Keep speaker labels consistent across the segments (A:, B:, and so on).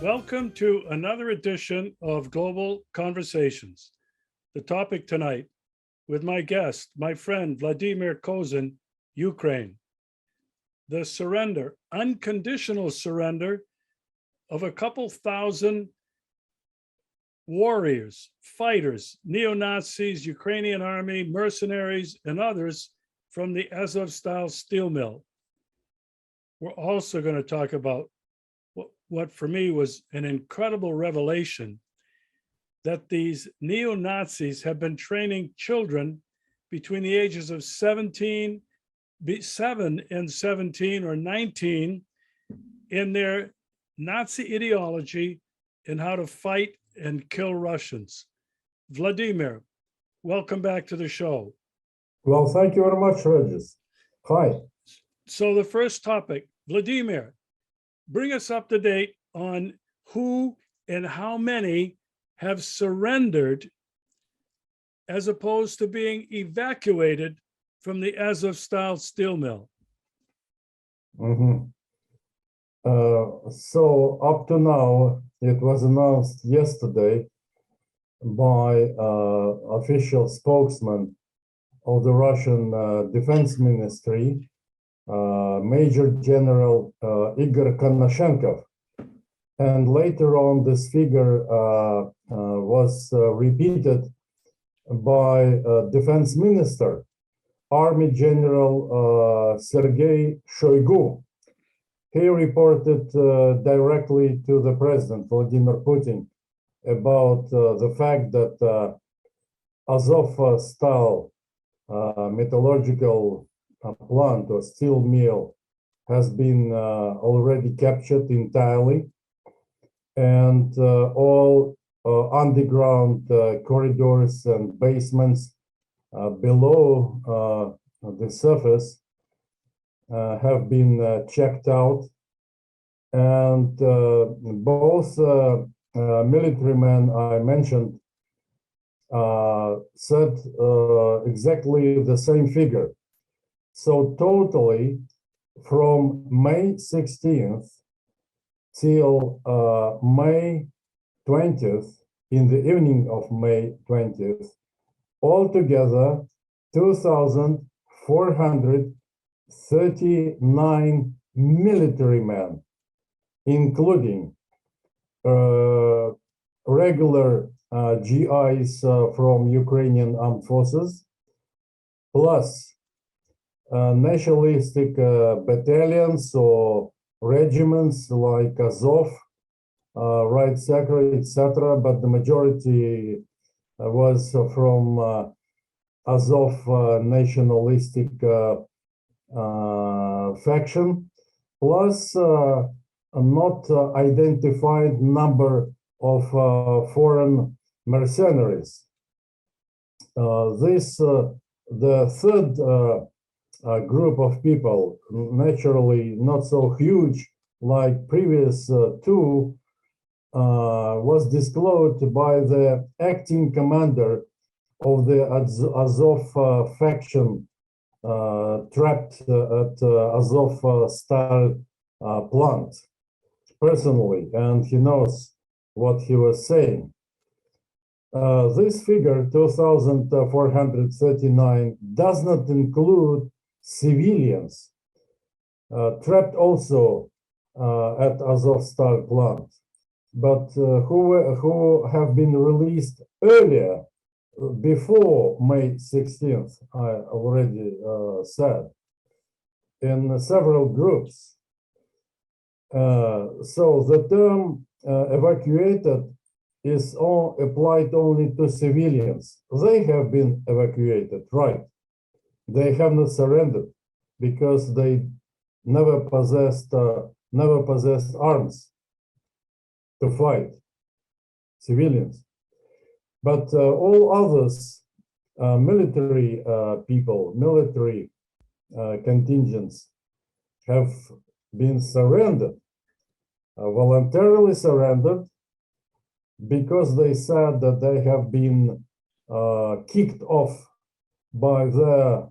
A: Welcome to another edition of Global Conversations. The topic tonight with my guest, my friend, Vladimir Kozin, Ukraine. The surrender, unconditional surrender of a couple thousand warriors, fighters, neo-Nazis, Ukrainian army, mercenaries, and others from the Asovstal Steel Mill. We're also going to talk about what for me was an incredible revelation, that these neo-Nazis have been training children between the ages of 7 and 17 or 19 in their Nazi ideology and how to fight and kill Russians. Vladimir, welcome back to the show.
B: Well, thank you very much, Regis. Hi.
A: So the first topic, Vladimir, bring us up to date on who and how many have surrendered as opposed to being evacuated from the Asovstal Steel Mill.
B: So up to now, it was announced yesterday by official spokesman of the Russian Defense Ministry, Major General Igor Konashenkov. And later on, this figure was repeated by Defense Minister, Army General Sergei Shoigu. He reported directly to the President, Vladimir Putin, about the fact that Asovstal metallurgical plant or steel mill has been already captured entirely, and all underground corridors and basements below the surface have been checked out, and both military men I mentioned said exactly the same figure. So totally, from May 16th till May 20th, in the evening of May 20th, altogether 2,439 military men, including regular GIs from Ukrainian armed forces, plus nationalistic battalions or regiments like Azov, Right Sector, etc., but the majority was from Azov nationalistic faction, plus a not identified number of foreign mercenaries. The third group of people, naturally not so huge like previous two, was disclosed by the acting commander of the Azov faction trapped at Asovstal plant personally, and he knows what he was saying. This figure, 2,439, does not include civilians trapped also at Asovstal plant, but who have been released earlier, before May 16th, I already said, in several groups. So the term evacuated is applied only to civilians. They have been evacuated, right? They have not surrendered because they never possessed arms to fight, civilians. But all others, military people, military contingents, have been surrendered, voluntarily surrendered, because they said that they have been kicked off by the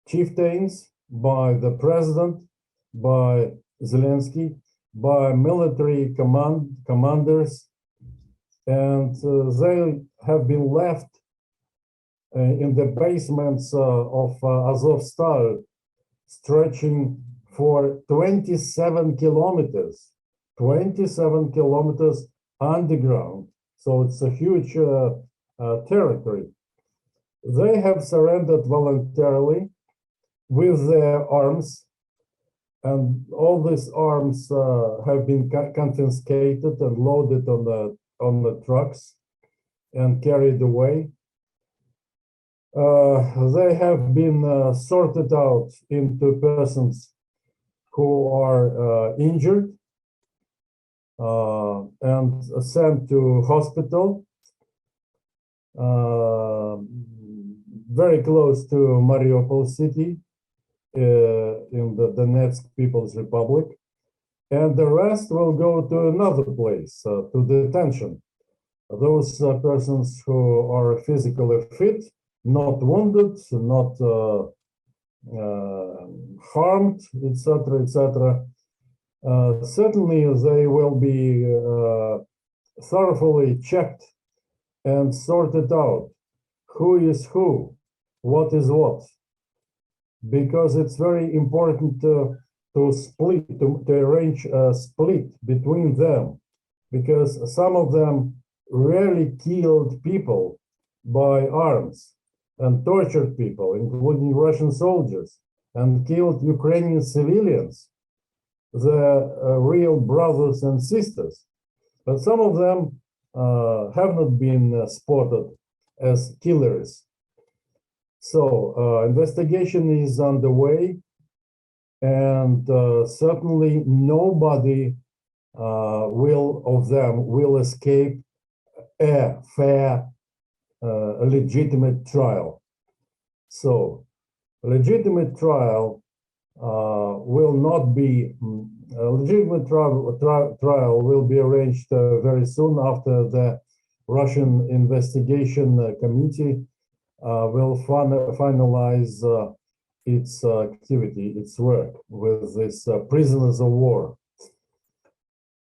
B: chieftains, by the president, by Zelensky, by military commanders, and they have been left in the basements of Asovstal, stretching for 27 kilometers, 27 kilometers underground. So it's a huge territory. They have surrendered voluntarily with their arms, and all these arms have been confiscated and loaded on the trucks and carried away. They have been sorted out into persons who are injured and sent to hospital very close to Mariupol city in the Donetsk People's Republic. And the rest will go to another place, to detention. Those persons who are physically fit, not wounded, not harmed, etc., etc. Certainly, they will be thoroughly checked and sorted out who is who, what is what, because it's very important to split, to arrange a split between them, because some of them really killed people by arms and tortured people, including Russian soldiers, and killed Ukrainian civilians, the real brothers and sisters. But some of them have not been spotted as killers. So investigation is underway, and certainly nobody of them will escape a fair, legitimate trial. So legitimate trial will not be, a legitimate trial will be arranged very soon after the Russian investigation committee will finalize its activity, its work with these prisoners of war.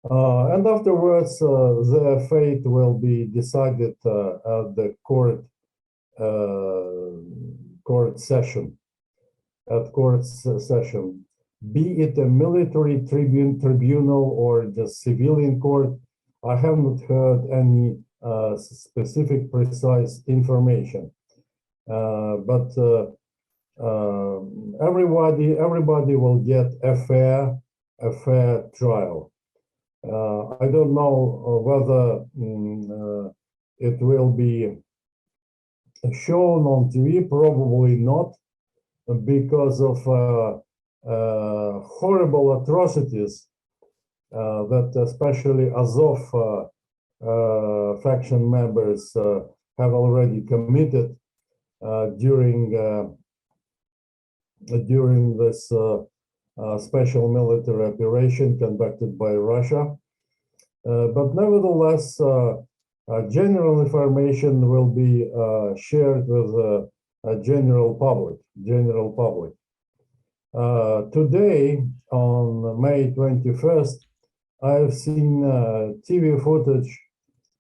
B: And afterwards, their fate will be decided at the court session. Be it a military tribunal or just civilian court, I have not heard any specific, precise information. But everybody will get a fair trial. I don't know whether it will be shown on TV, probably not, because of horrible atrocities that especially Azov faction members have already committed during this special military operation conducted by Russia. But nevertheless, general information will be shared with general public. Today, on May 21st, I've seen TV footage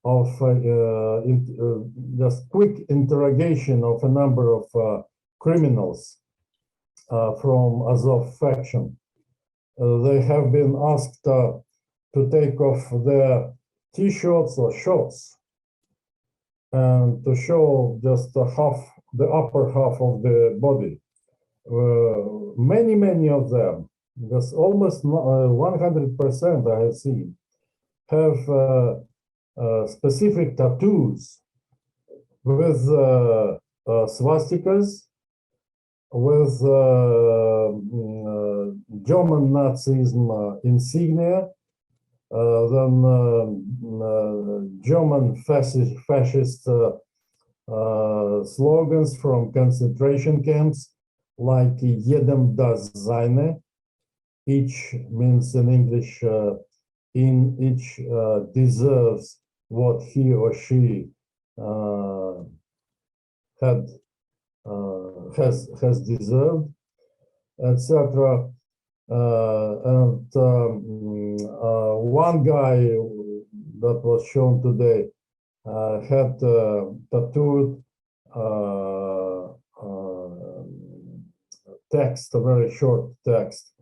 B: of just quick interrogation of a number of criminals from Azov faction. They have been asked to take off their t-shirts or shorts and to show just the upper half of the body. Many of them, just almost 100% I have seen, have specific tattoos with swastikas, with German Nazism insignia, then German fascist slogans from concentration camps, like jedem das seine, each means in English, each deserves what he or she has deserved, etc. One guy that was shown today had tattooed text, a very short text: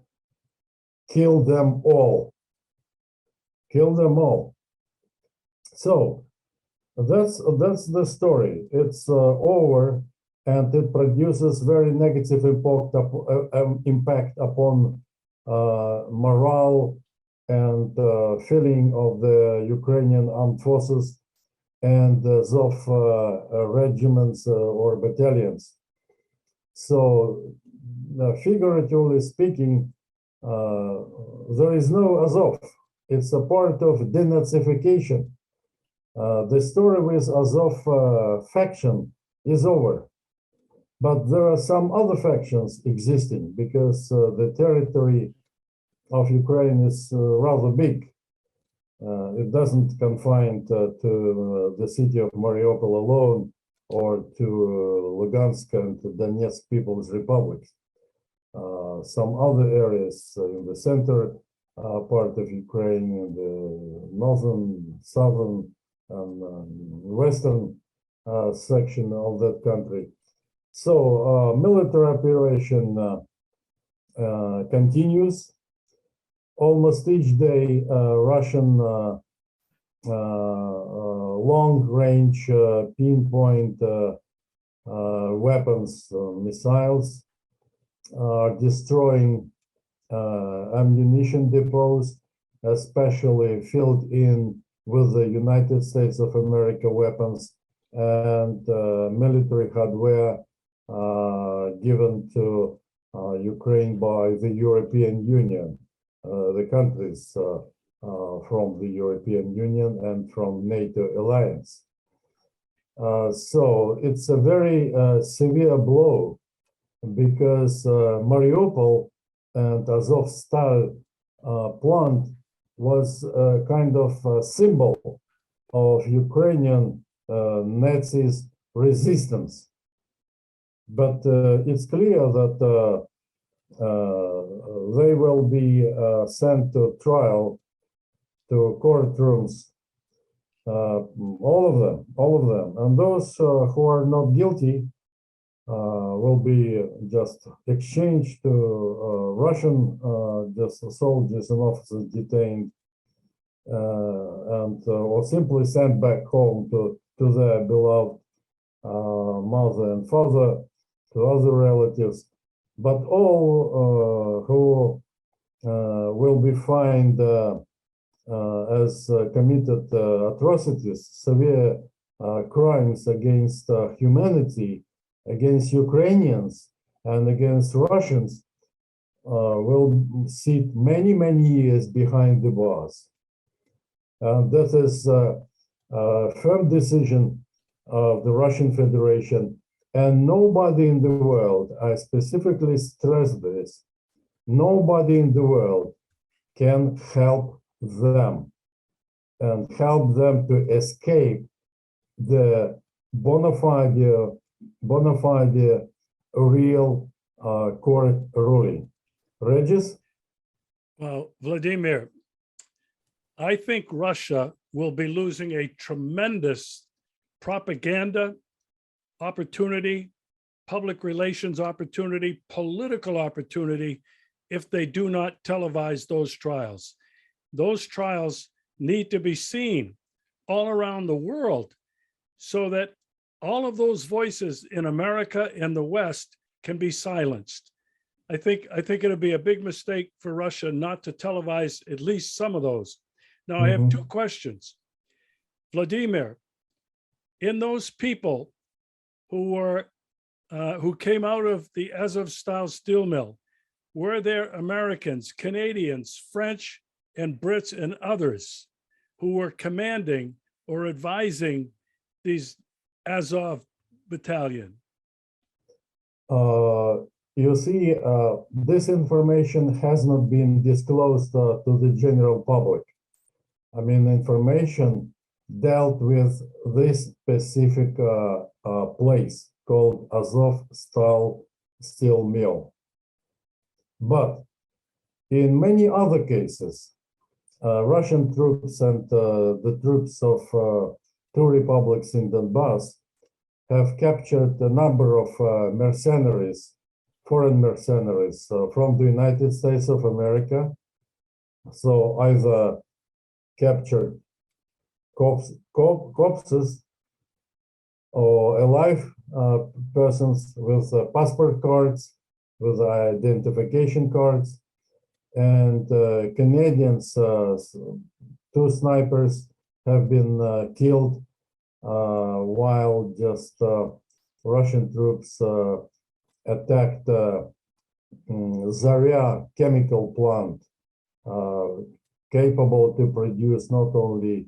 B: "Kill them all, kill them all." So that's the story. It's over, and it produces very negative impact upon morale and feeling of the Ukrainian armed forces and Azov regiments or battalions. So, figuratively speaking, there is no Azov. It's a part of denazification. The story with Azov faction is over. But there are some other factions existing because the territory of Ukraine is rather big. It doesn't confine to the city of Mariupol alone or to Lugansk and Donetsk People's Republics. Some other areas in the center part of Ukraine, in the northern, southern, and western section of that country. So military operation continues. Almost each day, Russian long-range pinpoint weapons, missiles, are destroying ammunition depots, especially filled in with the United States of America weapons and military hardware given to Ukraine by the European Union, the countries from the European Union and from NATO alliance. So it's a very severe blow because Mariupol and Asovstal plant was a kind of a symbol of Ukrainian Nazis' resistance. But it's clear that they will be sent to trial, to courtrooms, all of them. And those who are not guilty will be just exchanged to Russian just soldiers and officers detained, and or simply sent back home to their beloved mother and father, to other relatives. But all who will be fined as committed atrocities, severe crimes against humanity, against Ukrainians and against Russians, will sit many, many years behind the bars. And that is a firm decision of the Russian Federation. And nobody in the world, I specifically stress this, nobody in the world can help them and help them to escape the bona fide real court ruling. Regis?
A: Well, Vladimir, I think Russia will be losing a tremendous propaganda opportunity, public relations opportunity, political opportunity if they do not televise those trials. Those trials need to be seen all around the world so that all of those voices in America and the West can be silenced. I think it'll be a big mistake for Russia not to televise at least some of those. Now, I have two questions. Vladimir, in those people who came out of the Asovstal Steel Mill, were there Americans, Canadians, French, and Brits and others who were commanding or advising these Azov battalion?
B: You see, this information has not been disclosed to the general public. I mean, information dealt with this specific place called Asovstal Steel Mill. But In many other cases, Russian troops and the troops of two republics in Donbass have captured a number of mercenaries, foreign mercenaries from the United States of America. So either captured corpses or alive persons with passport cards, with identification cards, and Canadians, two snipers have been killed while just Russian troops attacked Zarya chemical plant, capable to produce not only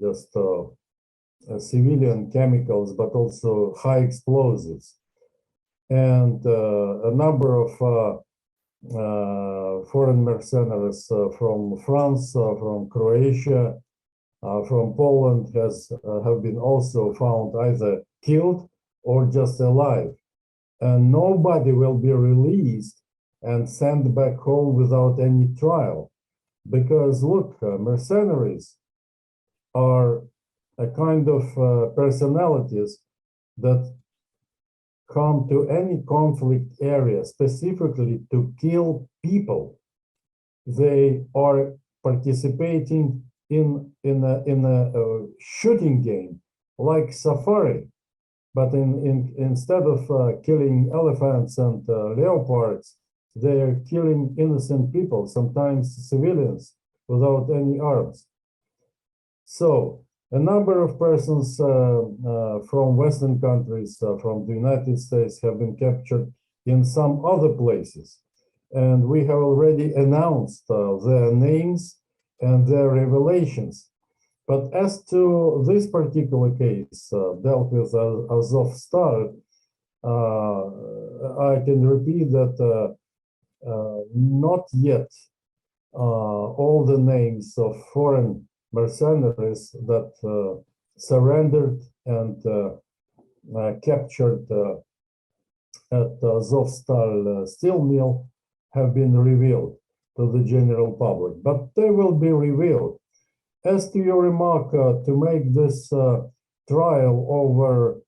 B: just civilian chemicals, but also high explosives. And a number of foreign mercenaries from France, from Croatia, from Poland have been also found either killed or just alive. And nobody will be released and sent back home without any trial. Because look, mercenaries are a kind of personalities that come to any conflict area specifically to kill people. They are participating in a shooting game like safari, but instead of killing elephants and leopards, they are killing innocent people, sometimes civilians, without any arms. So a number of persons from Western countries, from the United States, have been captured in some other places. And we have already announced their names and their revelations. But as to this particular case dealt with Asovstal, I can repeat that not yet all the names of foreign mercenaries that surrendered and captured at Asovstal Steel Mill have been revealed to the general public, but they will be revealed. As to your remark, to make this trial over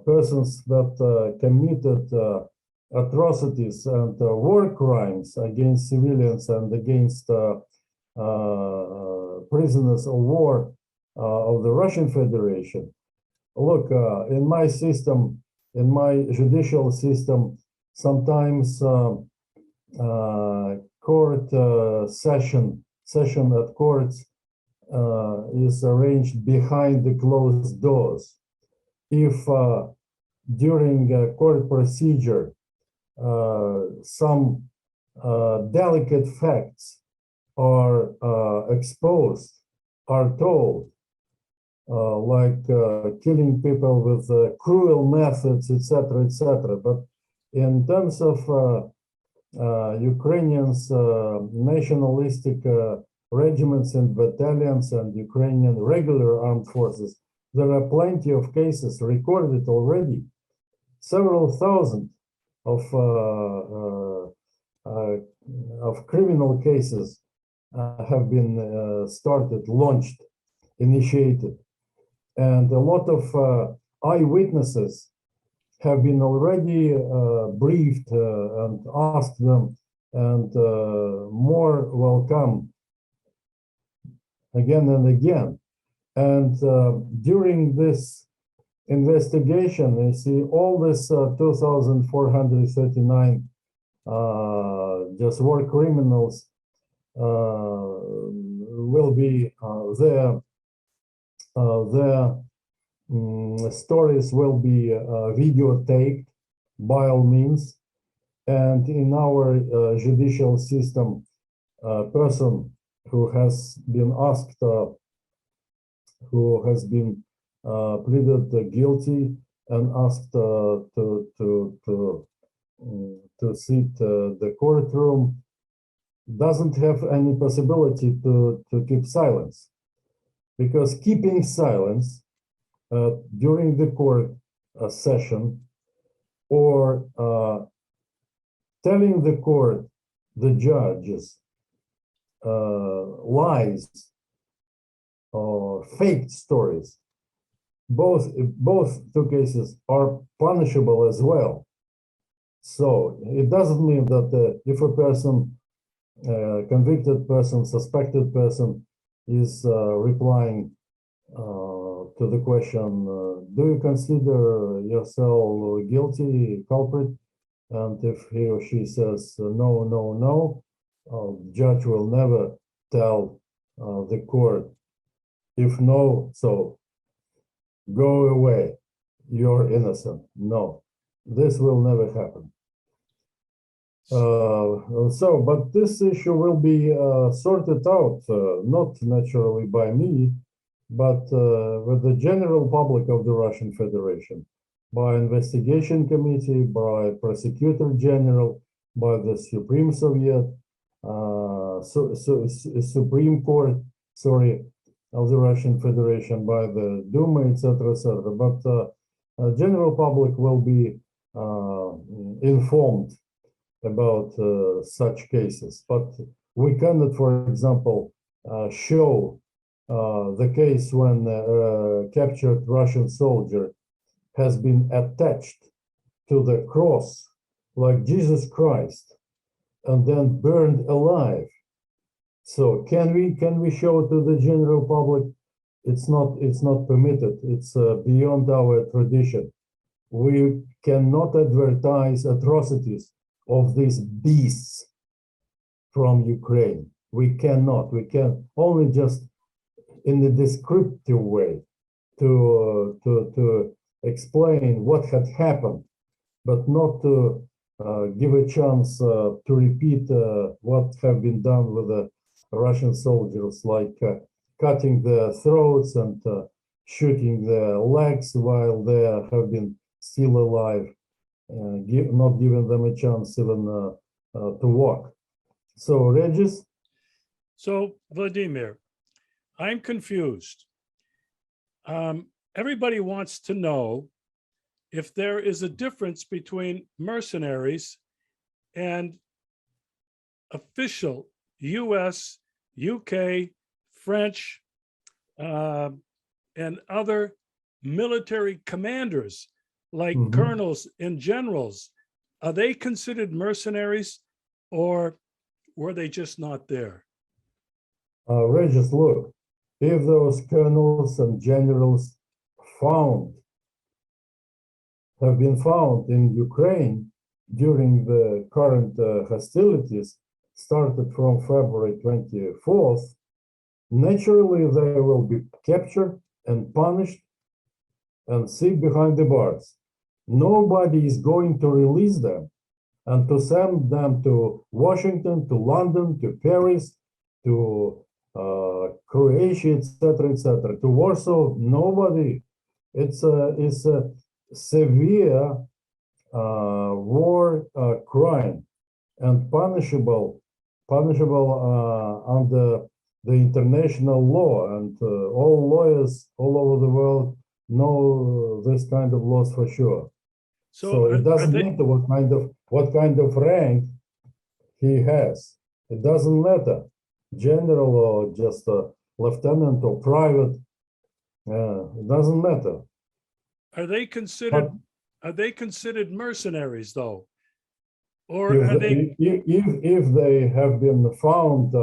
B: persons that committed atrocities and war crimes against civilians and against prisoners of war of the Russian Federation. Look, in my system, in my judicial system, sometimes court session at courts is arranged behind the closed doors. If during a court procedure some delicate facts are exposed, are told, like killing people with cruel methods, etc., etc. But in terms of Ukrainians' nationalistic regiments and battalions and Ukrainian regular armed forces, there are plenty of cases recorded already. Several thousand of criminal cases have been started, launched, initiated, and a lot of eyewitnesses have been already briefed and asked them, and more will come again and again. And during this investigation, you see all this 2,439 just war criminals will be their stories will be videotaped by all means, and in our judicial system, a person who has been asked, who has been pleaded guilty and asked to sit the courtroom, doesn't have any possibility to keep silence, because keeping silence during the court session or telling the court the judges lies or fake stories, both two cases are punishable as well. So it doesn't mean that if a person, convicted person, suspected person, is replying to the question, do you consider yourself guilty, culprit? And if he or she says no, no, no, the judge will never tell the court, if no, so go away, you're innocent. No, this will never happen. But this issue will be sorted out, not naturally by me, but with the general public of the Russian Federation, by investigation committee, by prosecutor general, by the Supreme Soviet, Supreme Court, sorry, of the Russian Federation, by the Duma, etc., etc. But general public will be informed about such cases. But we cannot, for example, show the case when a captured Russian soldier has been attached to the cross like Jesus Christ and then burned alive. So can we show to the general public? It's not permitted. It's beyond our tradition. We cannot advertise atrocities of these beasts from Ukraine. We cannot. We can only just in a descriptive way to explain what had happened, but not to give a chance to repeat what have been done with the Russian soldiers, like cutting their throats and shooting their legs while they have been still alive, not giving them a chance even to walk. So, Regis?
A: So, Vladimir, I'm confused. Everybody wants to know if there is a difference between mercenaries and official US, UK, French, and other military commanders like colonels and generals. Are they considered mercenaries, or were they just not there?
B: Regis, look, if those colonels and generals have been found in Ukraine during the current hostilities started from February 24th, naturally they will be captured and punished and sit behind the bars. Nobody is going to release them and to send them to Washington, to London, to Paris, to Croatia, etc., to Warsaw. Nobody. It's a severe war crime and punishable under the international law, and all lawyers all over the world know this kind of laws for sure. So it doesn't matter what kind of rank he has. It doesn't matter, general or just a lieutenant or private. It doesn't matter.
A: Are they considered mercenaries though? Or
B: if they have been found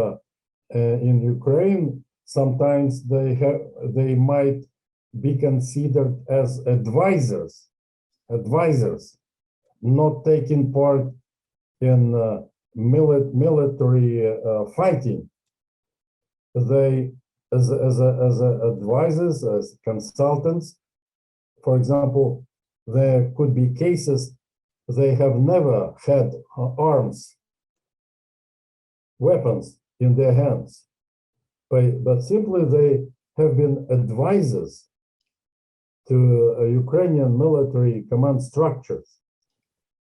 B: in Ukraine, sometimes they might be considered as advisors, not taking part in military fighting. They, as advisors, as consultants, for example, there could be cases they have never had arms, weapons in their hands, but simply they have been advisors to Ukrainian military command structures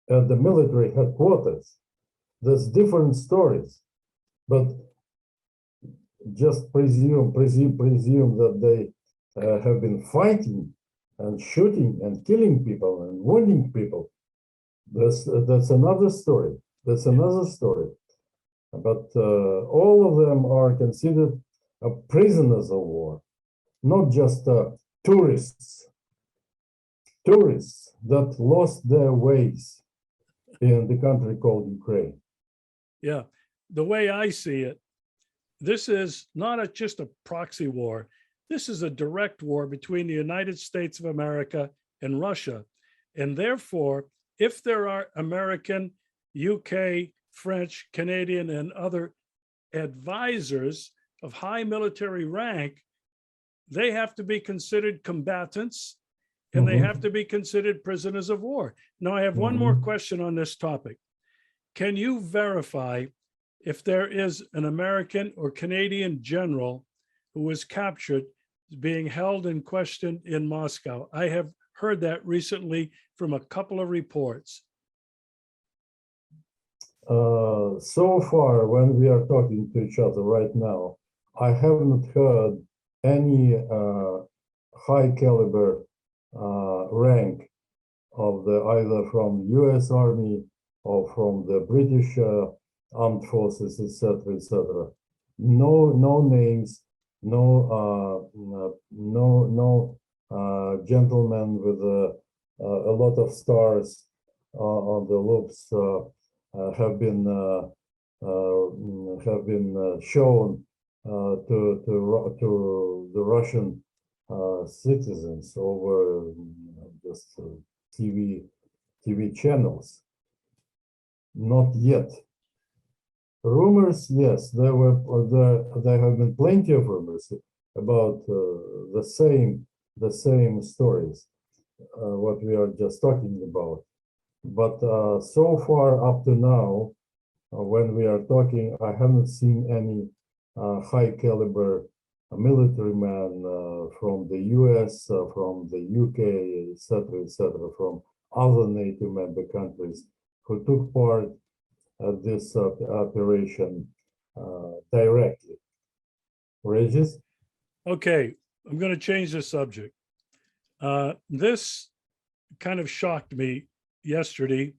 B: at the military headquarters. That's different stories, but just presume that they have been fighting and shooting and killing people and wounding people. That's another story. That's another story. but all of them are considered prisoners of war, not just tourists that lost their ways in the country called Ukraine.
A: Yeah, the way I see it, this is not just a proxy war. This is a direct war between the United States of America and Russia. And therefore, if there are American, UK, French, Canadian, and other advisors of high military rank, they have to be considered combatants and they have to be considered prisoners of war. Now, I have one more question on this topic. Can you verify if there is an American or Canadian general who was captured, being held and questioned in Moscow? I have heard that recently from a couple of reports.
B: So far, when we are talking to each other right now, I haven't heard any high caliber rank of either from US Army or from the British armed forces, etc., etc. No names, no gentlemen with a lot of stars on the loops have been shown to the Russian citizens over just TV channels. Not yet. Rumors, yes, there have been plenty of rumors about the same stories, what we are just talking about. But so far up to now, when we are talking, I haven't seen any high caliber military man from the US, from the UK, etc., from other NATO member countries who took part at this operation directly. Regis?
A: Okay, I'm going to change the subject. This kind of shocked me yesterday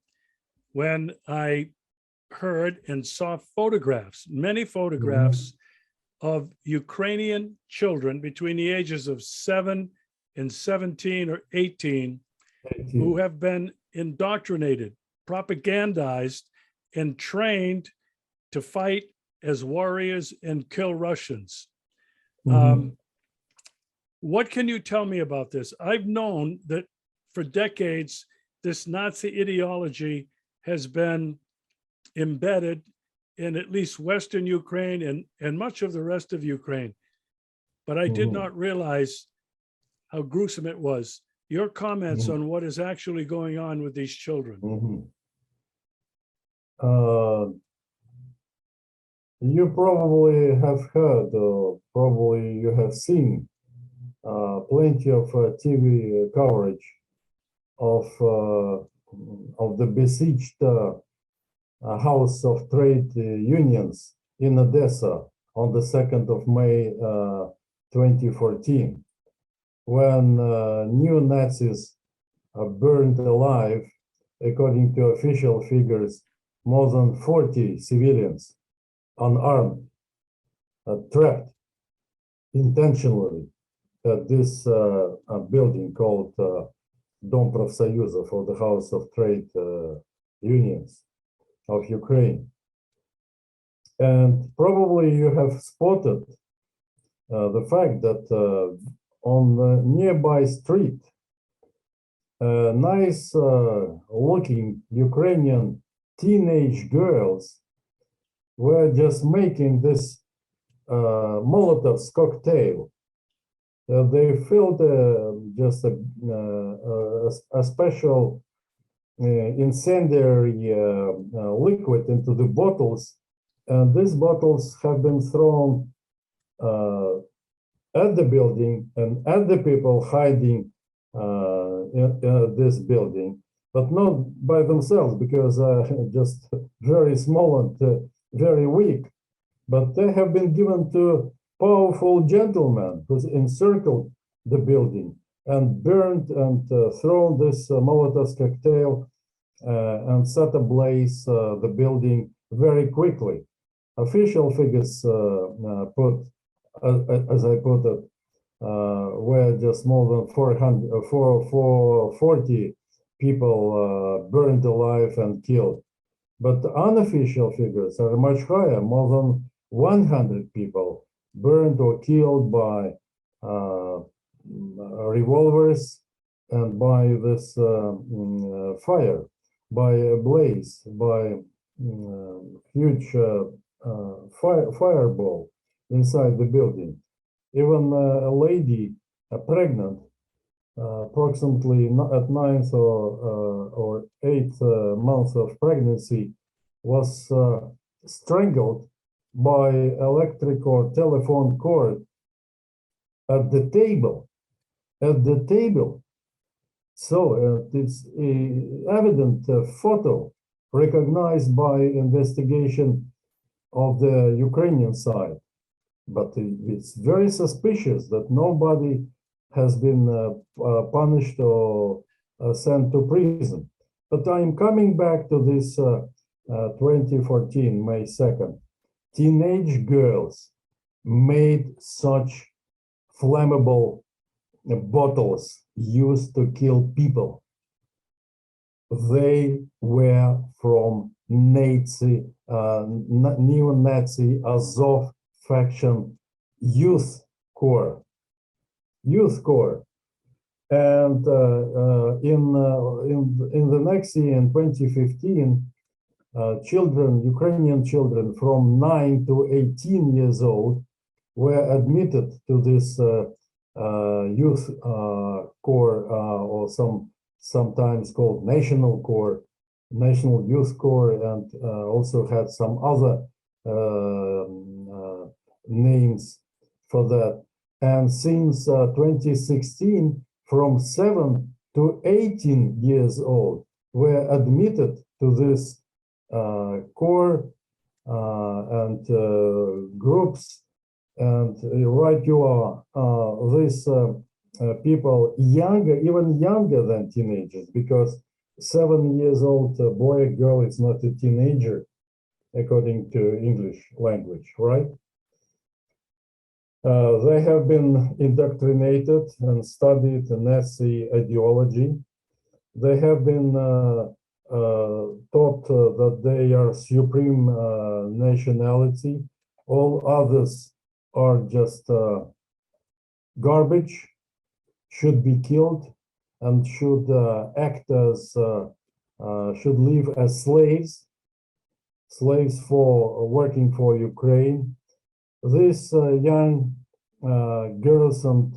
A: when I heard and saw photographs, many photographs of Ukrainian children between the ages of 7 and 17 or 18 who have been indoctrinated, propagandized, and trained to fight as warriors and kill Russians. What can you tell me about this? I've known that for decades, this Nazi ideology has been embedded in at least Western Ukraine and much of the rest of Ukraine. But I did not realize how gruesome it was. Your comments on what is actually going on with these children.
B: You probably have heard, or probably you have seen plenty of TV coverage of the besieged House of Trade Unions in Odessa on the 2nd of May 2014, when neo-Nazis burned alive, according to official figures, more than 40 civilians, unarmed, trapped intentionally at this building called Dom Профсоюзов, or the House of Trade Unions of Ukraine. And probably you have spotted the fact that on the nearby street, nice looking Ukrainian teenage girls were just making this Molotov's cocktail. They filled just a special incendiary liquid into the bottles, and these bottles have been thrown at the building and at the people hiding in this building, but not by themselves because just very small and very weak. But they have been given to powerful gentlemen who encircled the building and burned and thrown this Molotov's cocktail and set ablaze the building very quickly. official figures as I put it, were just more than 440 people burned alive and killed. But the unofficial figures are much higher, more than 100 people burned or killed by revolvers and by this fire, by a blaze, by huge fireball inside the building. Even a lady, pregnant, approximately at ninth or eighth month of pregnancy, was strangled by electric or telephone cord at the table. At the table. So it's evident photo recognized by investigation of the Ukrainian side. But it's very suspicious that nobody has been punished or sent to prison. But I'm coming back to this 2014, May 2nd. Teenage girls made such flammable bottles used to kill people. They were from Nazi, neo-Nazi Azov faction youth corps. And in the next year, in 2015, children, Ukrainian children from 9 to 18 years old were admitted to this youth corps, or sometimes called National Corps, National Youth Corps, and also had some other names for that. And since 2016, from 7 to 18 years old were admitted to this corps and groups. And right you are, these people younger, even younger than teenagers, because 7 years old boy or girl is not a teenager according to English language, right? They have been indoctrinated and studied Nazi ideology. They have been taught that they are supreme nationality. All others are just garbage, should be killed, and should act as, should live as slaves for working for Ukraine. These young girls and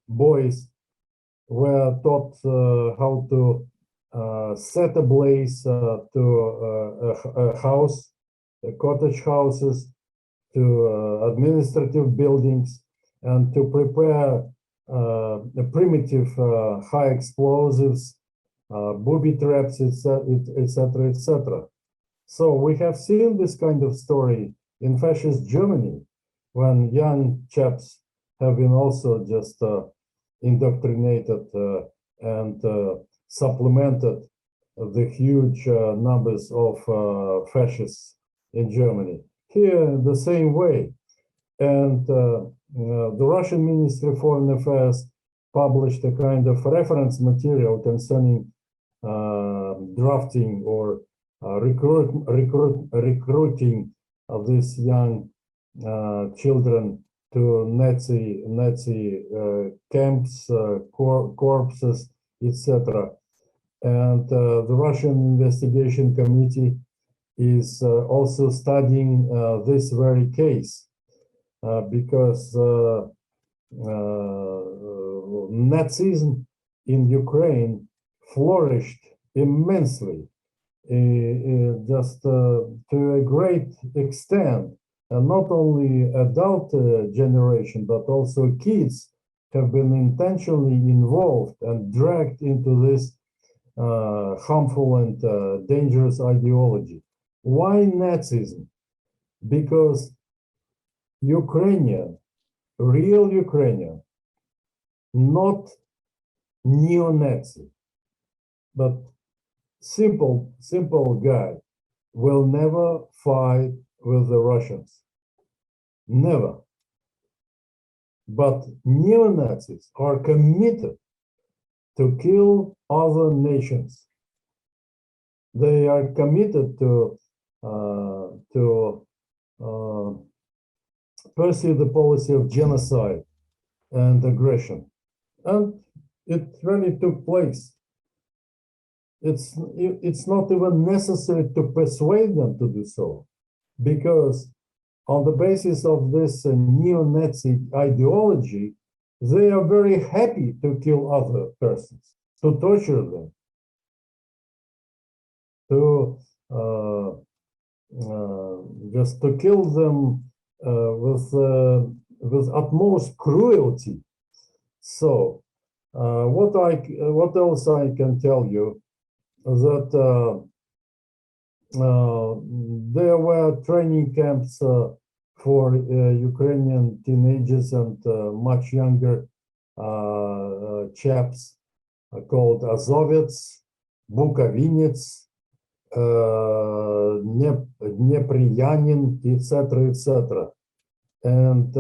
B: boys were taught how to set ablaze to a house, cottage houses, to administrative buildings, and to prepare primitive high explosives, booby traps, etc., etc. So we have seen this kind of story in fascist Germany, when young chaps have been also just indoctrinated and supplemented the huge numbers of fascists in Germany. Here, the same way. And the Russian Ministry of Foreign Affairs published a kind of reference material concerning drafting or recruiting of these young children to Nazi camps, corpses, etc. And the Russian Investigation Committee is also studying this very case because Nazism in Ukraine flourished immensely, just to a great extent. And not only adult generation, but also kids have been intentionally involved and dragged into this harmful and dangerous ideology. Why Nazism? Because Ukrainian, real Ukrainian, not neo-Nazi, but simple guy, will never fight with the Russians. Never. But neo-Nazis are committed to kill other nations. They are committed to pursue the policy of genocide and aggression. And it really took place. It's not even necessary to persuade them to do so, because on the basis of this neo-Nazi ideology, they are very happy to kill other persons, to torture them, to just to kill them with utmost cruelty. So, what else I can tell you? That there were training camps for Ukrainian teenagers and much younger chaps called Azovets, Bukovinets, Dneprianin, etc., etc. And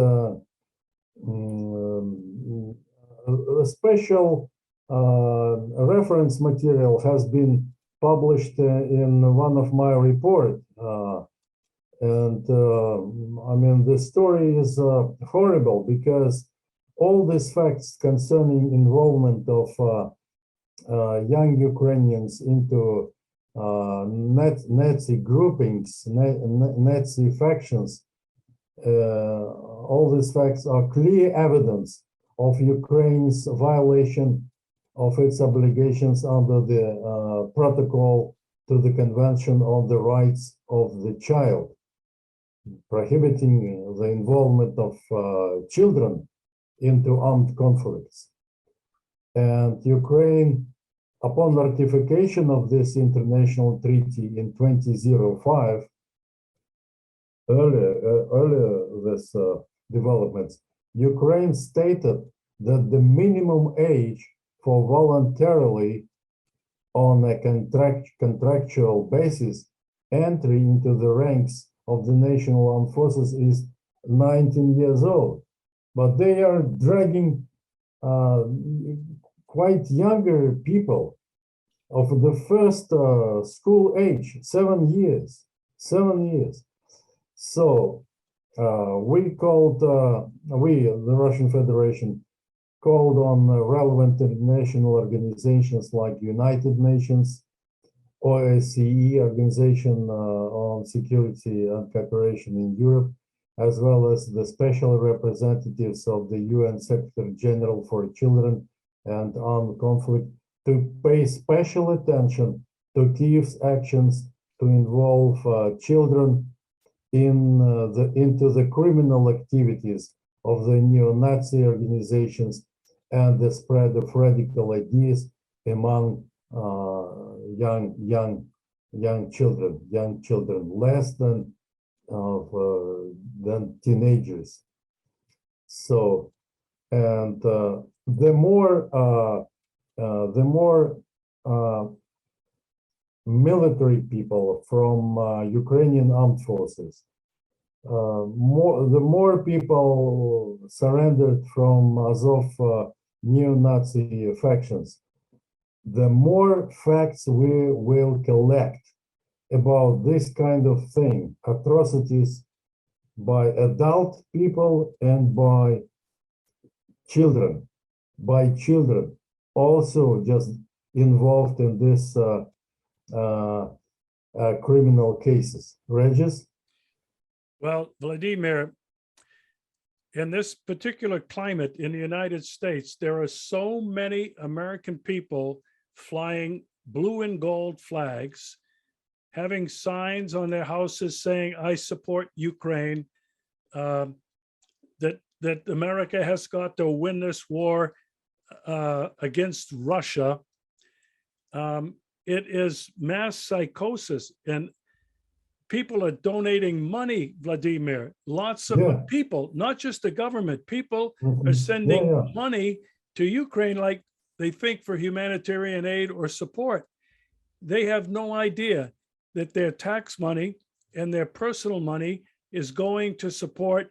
B: a special reference material has been published in one of my reports. And I mean, the story is horrible, because all these facts concerning involvement of young Ukrainians into Nazi groupings, Nazi factions, all these facts are clear evidence of Ukraine's violation of its obligations under the protocol to the Convention on the Rights of the Child, prohibiting the involvement of children into armed conflicts. And Ukraine, upon ratification of this international treaty in 2005, earlier this developments, Ukraine stated that the minimum age for voluntarily, on a contractual basis, entry into the ranks of the national armed forces is 19 years old. But they are dragging quite younger people of the first school age, 7 years. So we, the Russian Federation, called on relevant international organizations like United Nations, OSCE, Organization on Security and Cooperation in Europe, as well as the special representatives of the UN Secretary General for Children and Armed Conflict, to pay special attention to Kiev's actions to involve children into the criminal activities of the neo-Nazi organizations and the spread of radical ideas among young children, less than teenagers. So, and the more military people from Ukrainian armed forces, the more people surrendered from Azov neo-Nazi factions, the more facts we will collect about this kind of thing, atrocities by adult people and by children, also just involved in this criminal cases. Regis?
A: Well, Vladimir, in this particular climate in the United States, there are so many American people flying blue and gold flags, having signs on their houses saying, "I support Ukraine," that America has got to win this war against Russia. It is mass psychosis, and people are donating money, Vladimir. Lots of people, not just the government, people are sending money to Ukraine like they think for humanitarian aid or support. They have no idea that their tax money and their personal money is going to support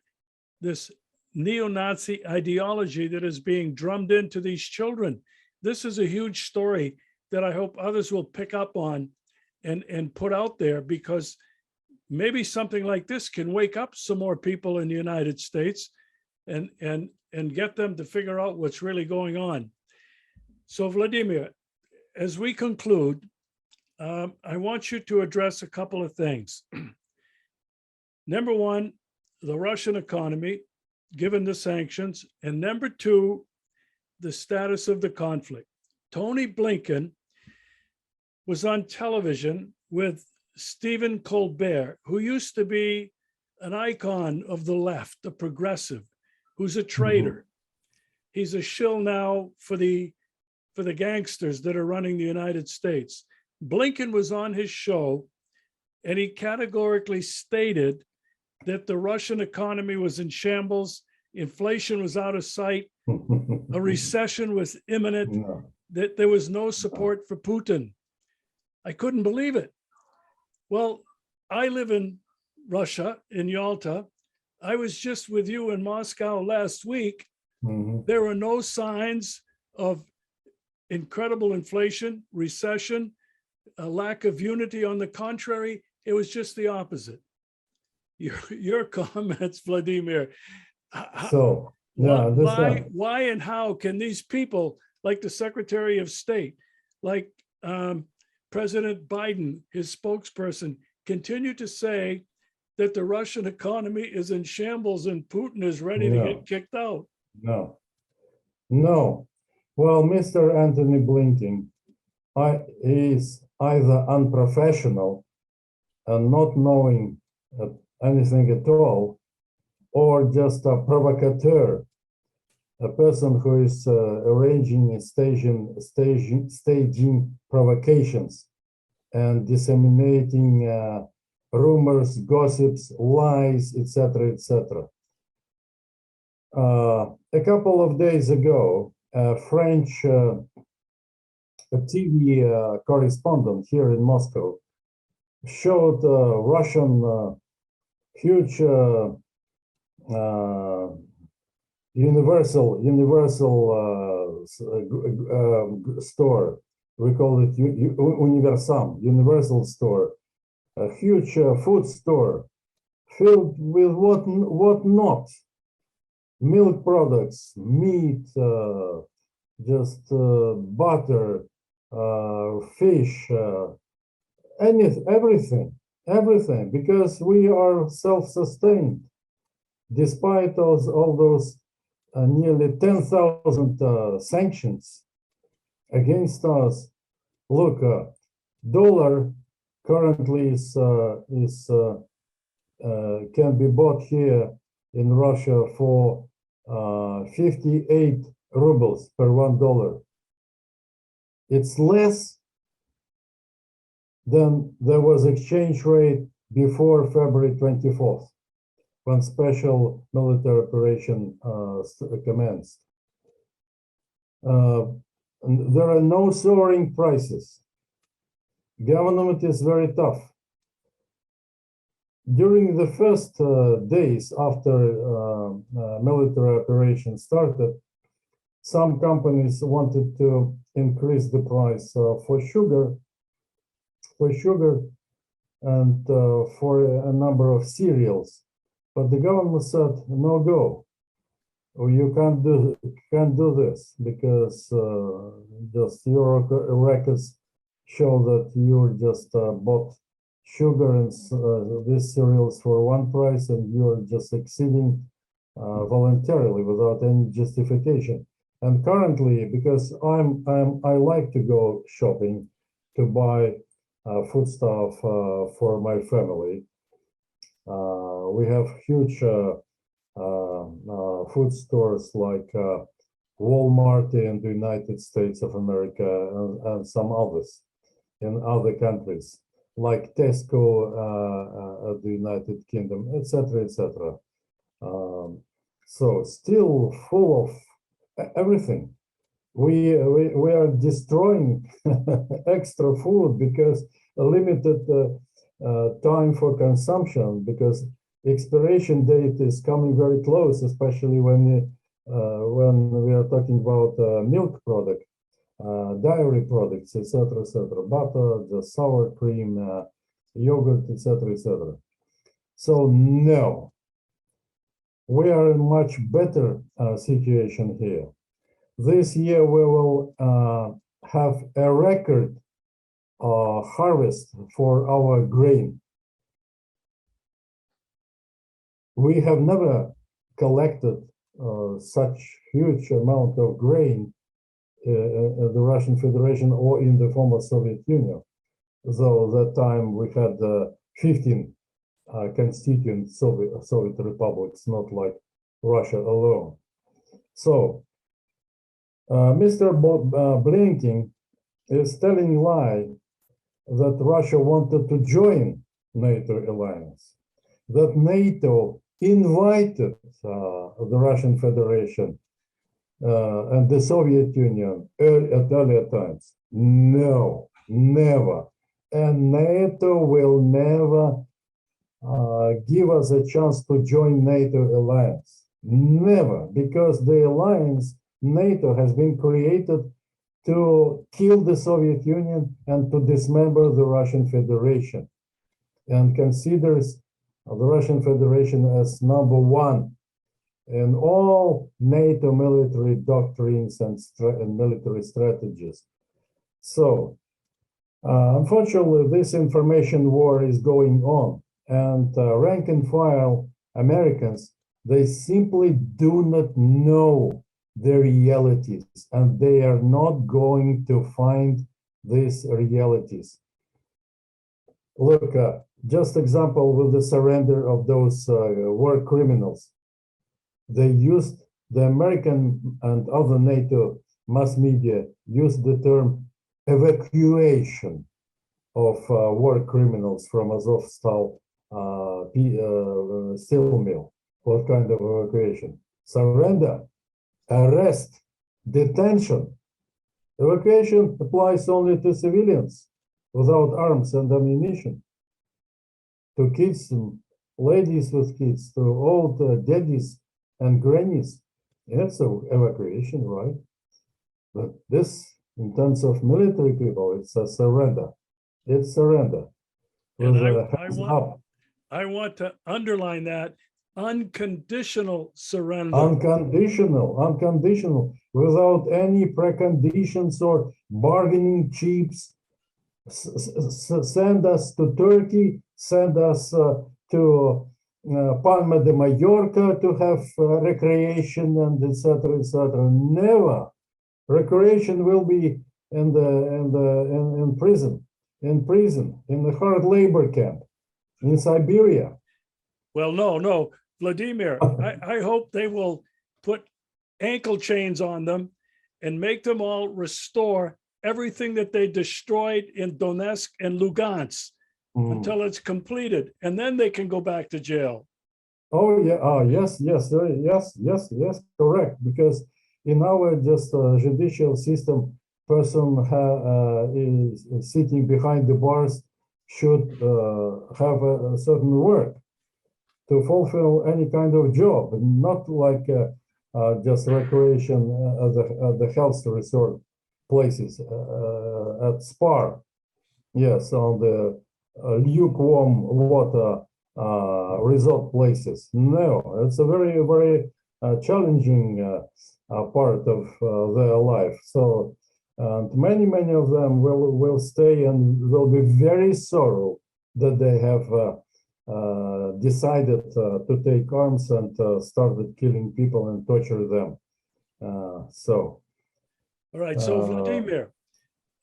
A: this neo-Nazi ideology that is being drummed into these children. This is a huge story that I hope others will pick up on and put out there, because maybe something like this can wake up some more people in the United States and get them to figure out what's really going on. So Vladimir, as we conclude, I want you to address a couple of things. Number one, the Russian economy, given the sanctions, and number two, the status of the conflict. Tony Blinken was on television with Stephen Colbert, who used to be an icon of the left, a progressive, who's a traitor. He's a shill now for the gangsters that are running the United States. Blinken was on his show, and he categorically stated that the Russian economy was in shambles, inflation was out of sight, a recession was imminent, that there was no support for Putin. I couldn't believe it. Well, I live in Russia, in Yalta. I was just with you in Moscow last week. There were no signs of incredible inflation, recession, a lack of unity. On the contrary, it was just the opposite. Your comments, Vladimir.
B: So, yeah,
A: why and how can these people, like the Secretary of State, like President Biden, his spokesperson, continue to say that the Russian economy is in shambles and Putin is ready to get kicked out?
B: No. Well, Mr. Anthony Blinken is either unprofessional and not knowing anything at all, or just a provocateur, a person who is arranging and staging provocations and disseminating rumors, gossips, lies, etc., etc. A couple of days ago, a French TV correspondent here in Moscow showed Russian huge universal store. We call it universal store, a huge food store filled with what not, milk products, meat, just butter, fish, everything, because we are self-sustained. Despite all those nearly 10,000 sanctions against us, look, dollar currently can be bought here in Russia for 58 rubles per $1. It's less than there was exchange rate before February 24th. When special military operation commenced. There are no soaring prices. Government is very tough. During the first days after military operation started, some companies wanted to increase the price for sugar and for a number of cereals. But the government said, no go. You can't do this because just your records show that you just bought sugar and these cereals for one price, and you're just exceeding voluntarily without any justification. And currently, because I like to go shopping to buy foodstuff for my family. We have huge food stores like Walmart in the United States of America and some others in other countries, like Tesco at the United Kingdom, etc., etc. So still full of everything. We are destroying extra food because limited time for consumption, because expiration date is coming very close, especially when we are talking about milk product, dairy products, etc., etc., butter, the sour cream, yogurt, etc., etc. So no, we are in much better situation here. This year we will have a record harvest for our grain. We have never collected such huge amount of grain in the Russian Federation or in the former Soviet Union. Though that time we had 15 constituent Soviet republics, not like Russia alone. So Mr. Blinken is telling lie that Russia wanted to join NATO alliance, that NATO invited the Russian Federation and the Soviet Union at earlier times. No, never. And NATO will never give us a chance to join NATO alliance. Never, because the alliance, NATO, has been created to kill the Soviet Union and to dismember the Russian Federation, and considers the Russian Federation as number one in all NATO military doctrines and military strategies. So, unfortunately, this information war is going on, and rank and file Americans, they simply do not know the realities, and they are not going to find these realities. Look, just example with the surrender of those war criminals. They used, the American and other NATO mass media used the term evacuation of war criminals from Asovstal Steel Mill. What kind of evacuation? Surrender, arrest, detention. Evacuation applies only to civilians without arms and ammunition, to kids and ladies with kids, to old daddies and grannies. It's an evacuation, right? But this, in terms of military people, it's a surrender. It's surrender.
A: And
B: I
A: want to underline that unconditional surrender.
B: Unconditional, without any preconditions or bargaining chips. Send us to Turkey, send us to Palma de Mallorca to have recreation and etc., etc. Never. Recreation will be in prison, in the hard labor camp, in Siberia.
A: Well, no, Vladimir, I hope they will put ankle chains on them and make them all restore everything that they destroyed in Donetsk and Lugansk until it's completed, and then they can go back to jail.
B: Oh yeah, yes, correct. Because in our judicial system, person is sitting behind the bars should have a certain work to fulfill any kind of job, not like just recreation at the health resort places, at spa, yes, on the lukewarm water resort places. No, it's a very, very challenging part of their life. So many of them will stay and will be very sorry that they have decided to take arms and started killing people and torture them.
A: All right, so Vladimir,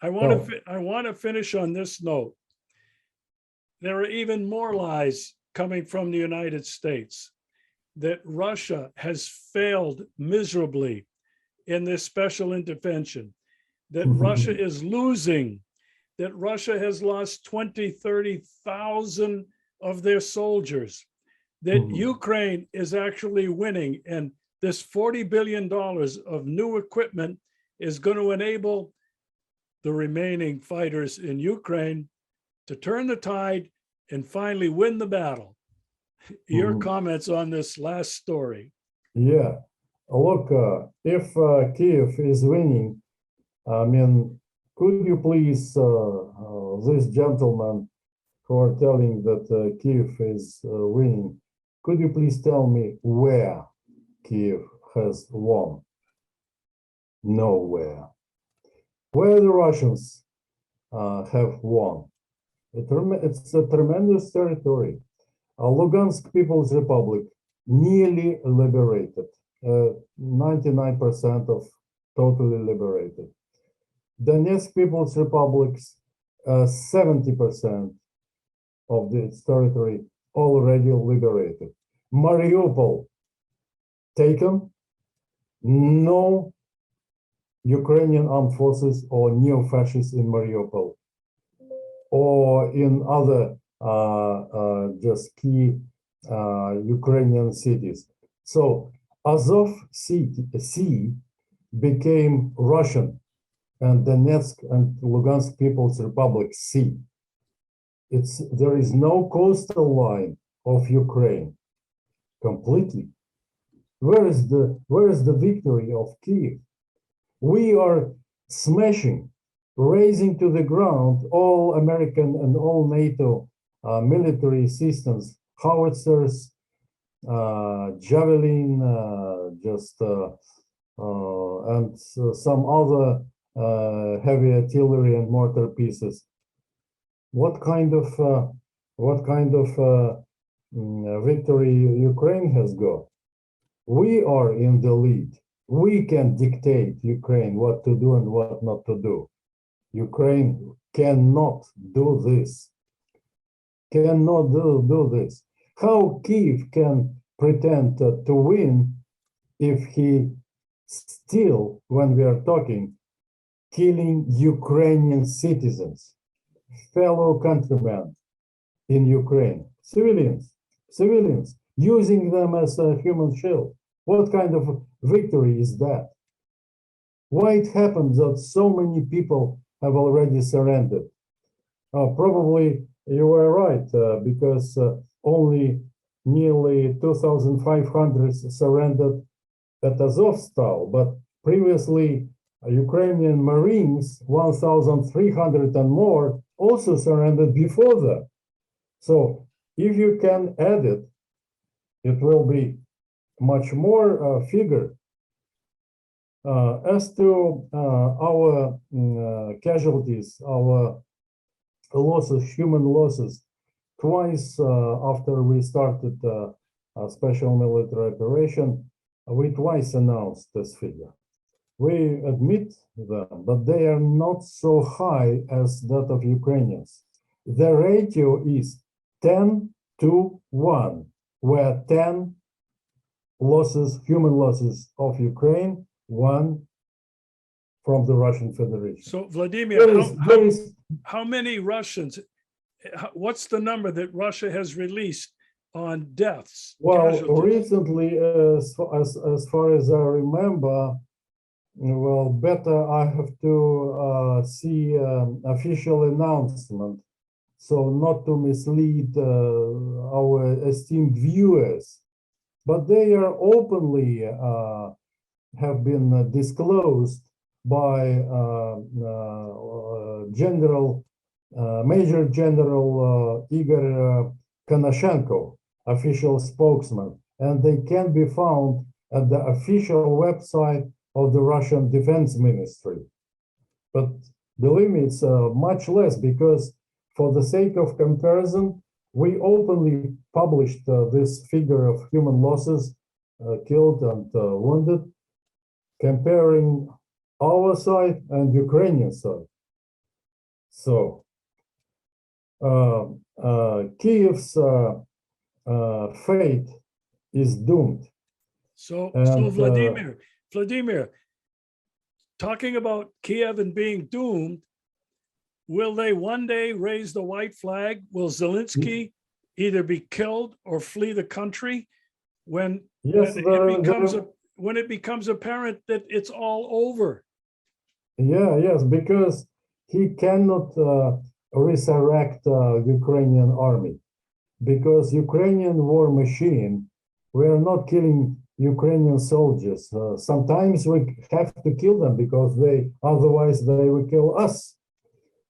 A: I want to finish on this note. There are even more lies coming from the United States that Russia has failed miserably in this special intervention, that Russia is losing, that Russia has lost 20, 30,000 of their soldiers, that Ukraine is actually winning, and this $40 billion of new equipment is going to enable the remaining fighters in Ukraine to turn the tide and finally win the battle. Your
B: Mhm.
A: comments on this last story.
B: Yeah, look, if Kiev is winning, I mean, could you please, this gentleman who are telling that Kiev is winning, could you please tell me where Kiev has won? Nowhere. Where the Russians have won? It's a tremendous territory. Lugansk People's Republic, nearly liberated, 99% of totally liberated. Donetsk People's Republic's 70% of its territory already liberated. Mariupol taken, no Ukrainian armed forces or neo-fascists in Mariupol or in other just key Ukrainian cities. So Azov Sea became Russian and Donetsk and Lugansk People's Republic Sea. There is no coastal line of Ukraine completely. Where is the victory of Kiev? We are smashing, razing to the ground all American and all NATO military systems, howitzers, Javelin, and some other heavy artillery and mortar pieces. What kind of victory Ukraine has got? We are in the lead. We can dictate Ukraine what to do and what not to do. Ukraine cannot do this. Cannot do this. How Kiev can pretend to win if he still, when we are talking, killing Ukrainian citizens, fellow countrymen in Ukraine, civilians, using them as a human shield. What kind of victory is that? Why it happens that so many people have already surrendered? Probably you were right, because only nearly 2,500 surrendered at Asovstal, but previously Ukrainian Marines, 1,300 and more, also surrendered before that. So if you can add it, it will be much more figure. As to our casualties, our losses, human losses, twice after we started a special military operation, we twice announced this figure. We admit them, but they are not so high as that of Ukrainians. The ratio is 10 to 1, where 10 losses, human losses of Ukraine, 1 from the Russian Federation.
A: So Vladimir, how many Russians, what's the number that Russia has released on deaths?
B: Well,
A: casualties?
B: recently, as far as I remember, well, better I have to see official announcement, so not to mislead our esteemed viewers, but they are openly have been disclosed by Major General Igor Konashenko, official spokesman, and they can be found at the official website of the Russian Defense Ministry. But believe me, it's much less, because for the sake of comparison, we openly published this figure of human losses, killed and wounded, comparing our side and Ukrainian side. So Kiev's fate is doomed.
A: So
B: And,
A: Vladimir, talking about Kiev and being doomed, will they one day raise the white flag? Will Zelensky either be killed or flee the country when it becomes apparent that it's all over?
B: Yes, because he cannot resurrect Ukrainian army, because Ukrainian war machine, we are not killing Ukrainian soldiers. Sometimes we have to kill them because otherwise they will kill us.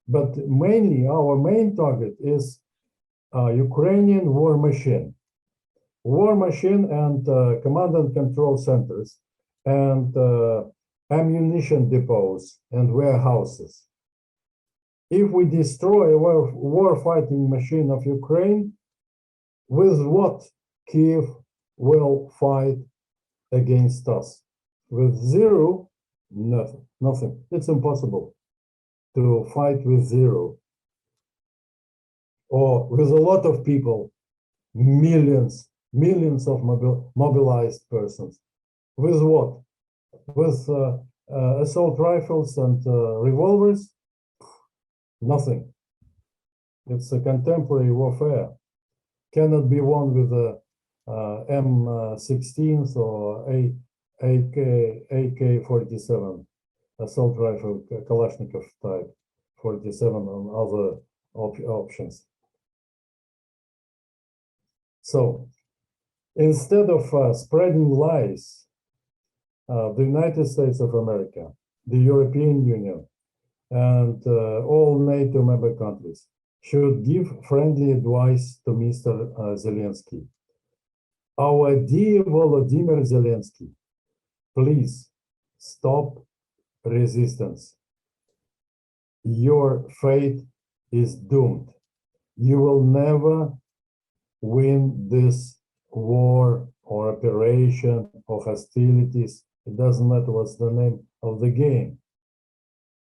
B: But mainly our main target is Ukrainian war machine. War machine and command and control centers and ammunition depots and warehouses. If we destroy a war fighting machine of Ukraine, with what Kiev will fight against us? With zero? Nothing. Nothing. It's impossible to fight with zero. Or with a lot of people, millions of mobilized persons. With what? With assault rifles and revolvers? Nothing. It's a contemporary warfare. Cannot be won with a M16s or AK-47 assault rifle, Kalashnikov type 47 and other options. So instead of spreading lies, the United States of America, the European Union, and all NATO member countries should give friendly advice to Mr. Zelensky. Our dear Volodymyr Zelensky, please stop resistance. Your fate is doomed. You will never win this war or operation or hostilities. It doesn't matter what's the name of the game.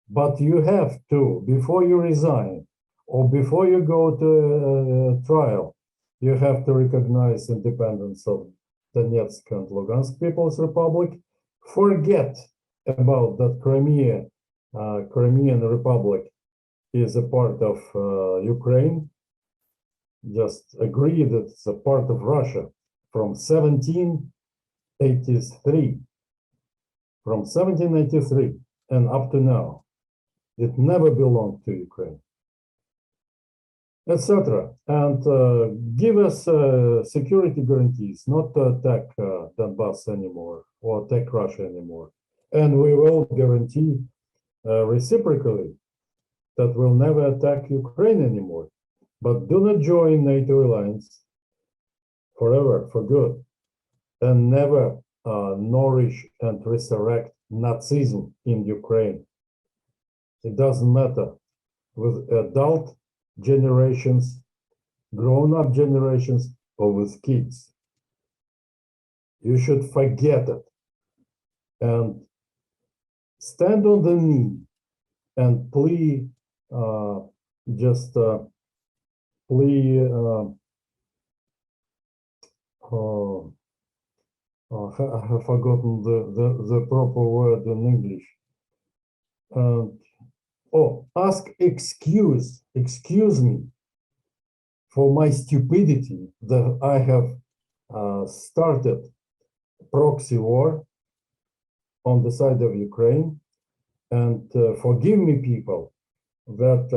B: But you have to, before you resign, or before you go to trial, you have to recognize independence of Donetsk and Lugansk People's Republic. Forget about that Crimean Republic is a part of Ukraine. Just agree that it's a part of Russia from 1783. From 1783 and up to now, it never belonged to Ukraine, etc. And give us security guarantees, not to attack Donbass anymore or attack Russia anymore. And we will guarantee reciprocally that we'll never attack Ukraine anymore. But do not join NATO alliance forever, for good, and never nourish and resurrect Nazism in Ukraine. It doesn't matter with adult generations, grown-up generations, or with kids. You should forget it and stand on the knee and plea, I have forgotten the proper word in English. Ask excuse me for my stupidity that I have started proxy war on the side of Ukraine, and forgive me, people, that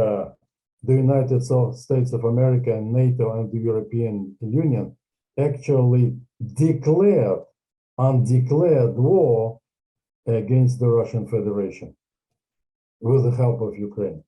B: the United States of America and NATO and the European Union actually declared undeclared war against the Russian Federation with the help of Ukraine.